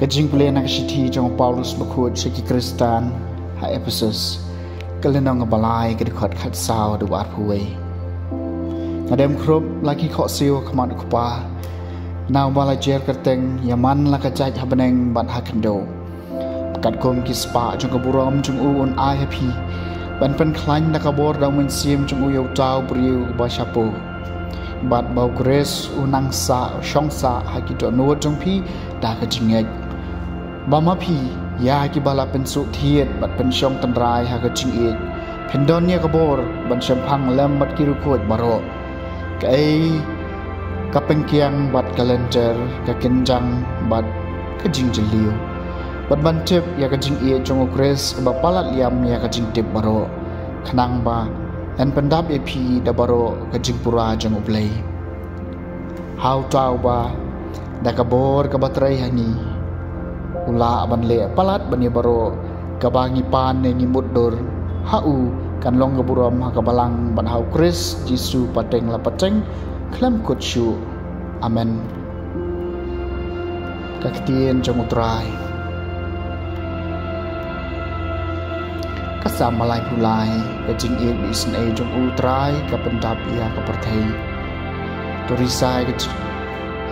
Kajing pulih nak sithi jong Paulus bakut seki Kristan ha Ephesus kalenong balai kedekot khat sao du wat puai ngadem krup lagi kho siu khamat kupa naw balai jer kerteng yaman la kajaj habeneng ban hakendo kat kom ki spa jong kaburam jong u on ai happy ban pen khlain nak kabor dang men sim jong u yau tau briu ba chapo bat bau grace unang sa shong sa hakito no jong pi da ka jingej bama pi ya ki bala pensuk thiet bat pensyong tandrai ha ka jingej pendon nya kabor ban sempang lem bat ki rukut baro kai ka pengkiang bat kalender ka kenjang bat ka jingjeliu bat bantep ya ka jingej jong grace ba palat liam ya ka jingtep baro khnang ba en pendap ep da baro ka jingpura jong ublei how tau ba da kabor ka batrai hani ula ban le palat bani baro ka bangi pan ne ngimut dor hau kan long gaburam ha ka balang ban hau kris jisu pateng la pateng klam kutsu amen ka kitien jong utrai kasamalai pulai ka jing e bisn e jong utrai ka pendap ya ka perthei torisai ka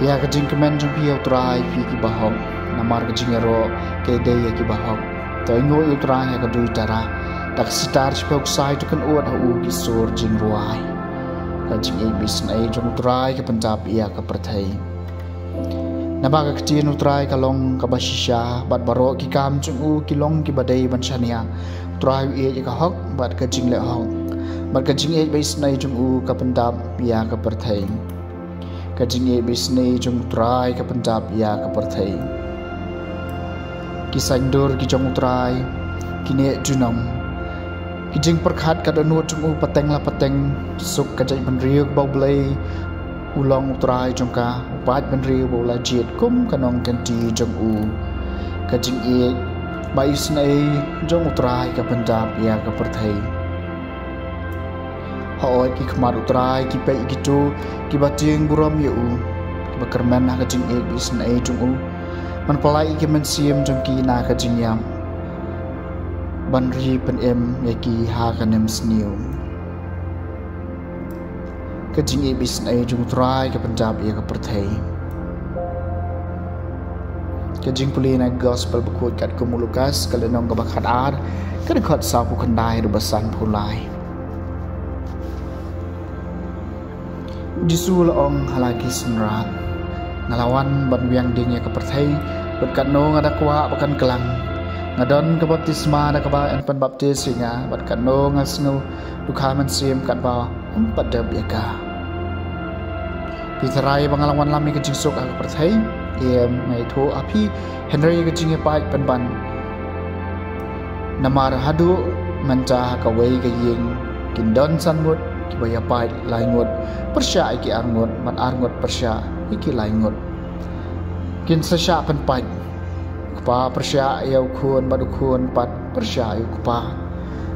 ya ka jing kemen jong pi utrai pi ki bahong namar ka jing ro ke de ya ki bahong to ngo utrai ya ka dui tara tak sitar spok sai to kan uat hu ki sur jing ruai ka jing e bisn e jong utrai ka pendap ya ka perthei nabaga kitien utrai ka long ka basisha bat baro ki kam jong u ki long ki badai ban chania trai e ka hok bat ka jing le hong bat ka jing e bisnai jong u ka pendap ya ka perthei ka jing e bisnai jong trai ka pendap ya ka perthei ki sandur ki jong trai ki ne junam ki jing perkhat ka donu jong u pateng la pateng suk ka jai ban riu bau blai ulong trai jong ka pat ban riu bau la jet kum kanong kan ti jong u ka jing e bai snai jong utrai ka pendap ya ka perthei hoi ki khmar utrai ki pe ki tu ki bating buram yu ki bakerman ha ka jing e bi snai jong u man palai ki men siam jong ki na ka jing yam ban ri pen em ya ki ha ka nem sniu ka jing e bi snai jong utrai ka pendap ya ka perthei ka jing pulina gospel bakut kat ku Lukas kalenong ka bakhat ar ka dekhot sa ku khandai rubasan phulai jisul ong halagi sunran ngalawan ban wiang ding ya ka perthei bat kat no ngada kwa bakan kelang ngadon ka baptisma da ka ba en pan baptis singa bat kat no ngasnu dukha man sim kat ba padab ya ka pitarai bangalawan lami ka jing sok ka perthei em ngai tho api Henry ka jing pai pan ban namar hadu manta ka wei ka ying kindon sanmut ki baya pai lai ngot persya ki arngot man arngot persya iki lai ngot kin sasya pan pai kpa persya yau khun badu khun pat persya yu kpa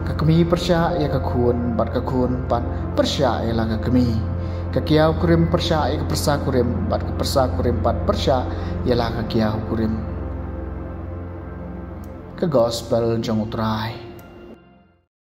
ka kemi persya ya ka khun bat ka khun pat persya ya la ka kemi ka kiau kurim persya ka persa kurim bat ka persa kurim pat persya ialah ka kiau kurim ka gospel jong utrai